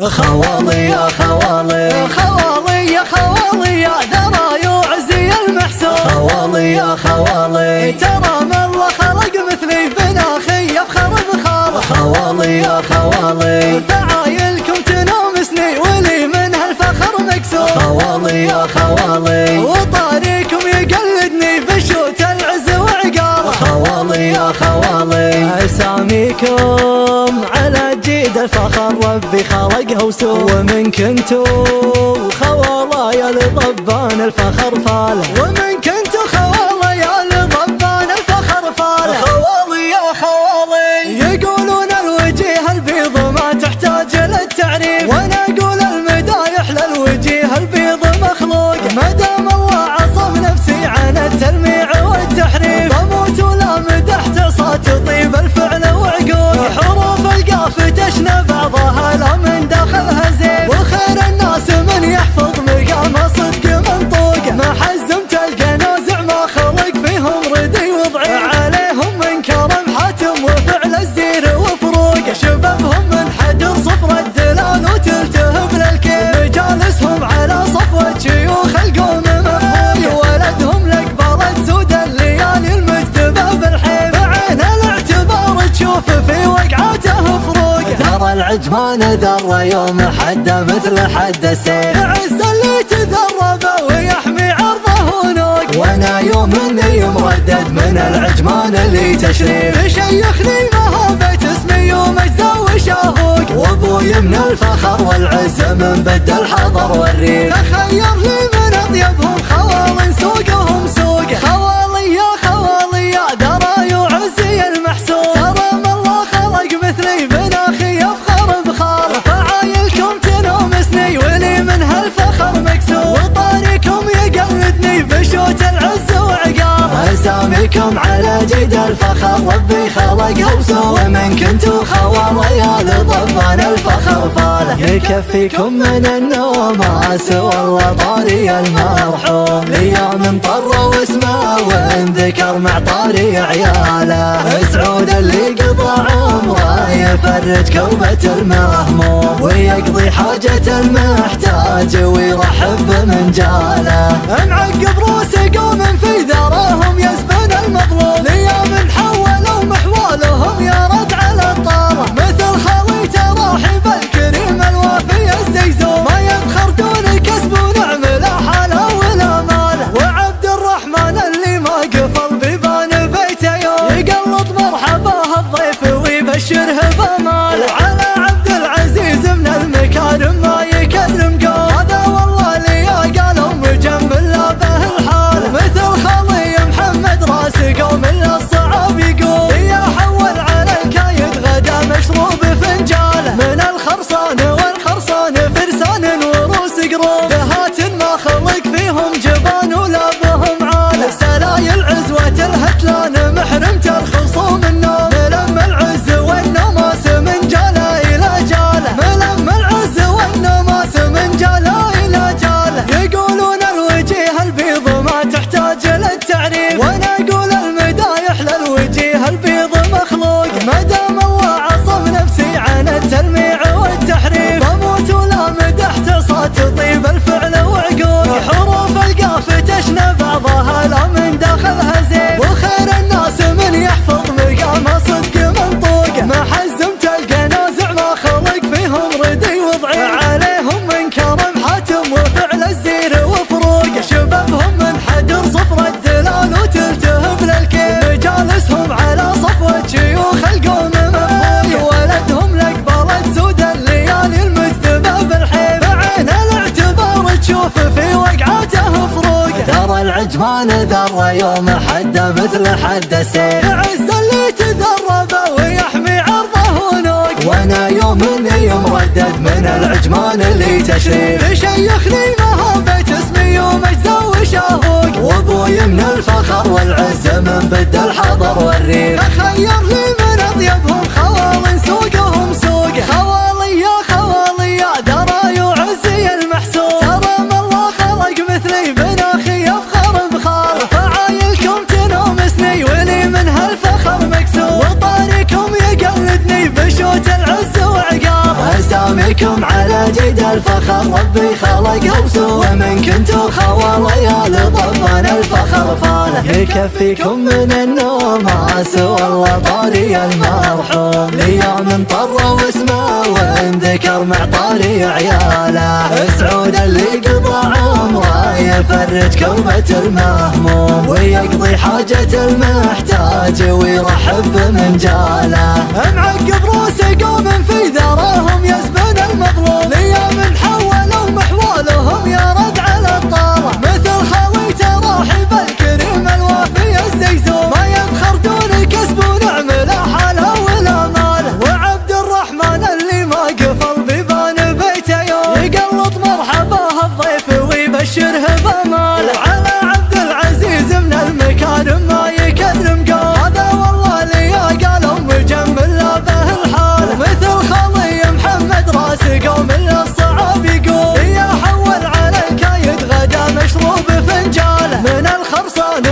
خوالي يا خوالي خوالي يا خوالي يا ذرى يعزي المحسود. خوالي يا خوالي ترى من الله خلق مثلي بناخي يفخر بخاله. خوالي يا خوالي فعايلكم تنومسني ولي من هالفخر مكسور. خوالي يا خوالي وطاريكم يقلدني بشوت العز وعقاله. خوالي يا خوالي اساميكم على جيد الفخر ربي خلقها وسوى. ومن كنتو خوالايا لضبان الفخر فاله. ومن كنتو خوالايا لضبان الفخر فاله. خوالي يا خوالي يقولون الوجيه البيض ما تحتاج للتعريف، وانا اقول المدايح للوجيه البيض مخلوق. ما دام الله عصم نفسي عن التلميع والتحريف، بموت ولا مدحت صوت طيب الفعل وعقوق. حروف القاف تشنى بعضها لا من داخلها زين، وخير الناس من يحفظ مقام صدق منطوق. ما حزمت القنازع ما خلق فيهم ردي وضعيف، عليهم من كرم حاتم وفعل الزير وفروق. شبابهم من حجر صفر الدلال وتلتهب للكيف، مجالسهم على صفوة شيوخ القوم مفهوم. ولدهم لقبالة سود الليالي المجتبى بالحيف، بعين الاعتبار تشوف في وقعاته فروق. ترى العجمان ذرة يوم حده مثل حد السيف، عز اللي تذرب ويحمي عرضه ونوق. وانا يوم اني مردد من العجمان اللي تشريف، شيخني مهابة اسمي ومجده وشاهوق. وابوي من الفخر والعز من بد الحضر والريف، تخير لي من اطيبهم خوال سوقهم سوق. خوالي يا خوالي يا ذرى يعزي المحسود، ترى ما الله خلق مثلي بناخي يفخر بخاله. فعايلكم تنومسني ولي من هالفخر مكسور، وطاريكم يقلدني بشوت العز وعقاله. اساميكم على جيد الفخر ربي خلقها وسوى. ومن كنتو خواليا لضبان الفخر فاله. يكفيكم من النوماس والله طاري المرحوم، ليام طر واسمه وان ذكر مع طاري عياله. سعود اللي قضى عمره يفرج كوبة المهموم، ويقضي حاجة المحتاج ويرحب بمن جاله. معقب روس قوم في ذراهم يزبن المظلوم، ليام حولوا محوالهم يا رد على الطارة. مثل خالي تراحب الكريم الوافي الزيزوم، ما يبخر دون كسب ونعم لا حاله ولا ماله. وعبد الرحمن اللي ما قفل بيبان بيته يوم، يقلط مرحبا الضيف ويبشره بماله. وعلى عبد العزيز من المكارم ما يكرم قوم، هذا والله اللي قالوا مجمل لا به الحاله. مثل خالي محمد راس قوم الا الصعب يقول، يا حول على الكايد غدا مشروب فنجاله. من الخرصان والخرصان فرسان وروس قروب، دهات ما خلق فيهم جبان ولا بهم عاله. سلايل عزوة الهتلان محرمة الخصوم النوم، ملم العز والنماس من جاله الى جاله. ملم العز والنماس من جاله الى جاله. يقولون الوجيه البيض ما تحتاج للتعريف، وانا اقول المدايح للوجيه البيض مخلوق. ما دام الله عصم نفسي عن التلميع والتحريف، بموت ولا مدحت صوت طيب الفعل وعقوق. حروف القاف تشنى بعضها لا من داخلها زين، وخير الناس من يحفظ مقام صدق منطوق. ما حزمت القنازع ما خلق فيهم ردي وضعيف، عليهم من كرم حاتم وفعل الزير وفروق. شبابهم من حجر صفر الدلال وتلتهب للكيف، مجالسهم على صفوة شيوخ القوم مفهوم. ولدهم لقبالة سود الليالي المجتبى بالحيف، بعين الاعتبار تشوف في وقعاته فروق. ترى العجمان ذرة يوم حده مثل حد السيف، عز اللي تذرب ويحمي عرضه ونوق. وانا يوم اني مردد من العجمان اللي تشريف، شيخني مهابة اسمي ومجده وشاهوق. وابوي من الفخر والعز من بد الحضر والريف، تخير لي من اطيبهم خوال سوقهم سوق. خوالي يا خوالي يا ذرى يعزي المحسود، ترى ما الله خلق مثلي بناخي يفخر بخاله. فعايلكم تنومسني ولي من هالفخر مكسور، وطاريكم يقلدني بشوت العز وعقاله. اسامي فيكم على جد الفخر ربي خلق وسوى، ومن كنتوا خواليا لضمان الفخر فاله، يكفيكم من النوم سوى الله طاري المرحوم، ليوم طر واسمه وانذكر مع طاري عياله، سعود اللي قضى عمره يفرج كربة المهموم، ويقضي حاجة المحتاج ويرحب بمن جاله، معقب روس قوم في ذراهم يزبن المظلوم، ليوم حولوا محوالهم يرد على الطارة، مثل خويته راحب الكريم الوافي الزيزوم، ما يبخر دون كسب ونعمله حاله ولا ماله، وعبد الرحمن اللي ما قفل بيبان بيته يوم، يقلط مرحباه الضيف ويبشره بماله، وعلى عبد العزيز من المكارم ما يكرم قوم، هذا والله لي قالوا مجمل به الحال، مثل خالي محمد راس قوم الصعب يقول، يا حول عليك يتغدى مشروب فنجاله، من الخرصان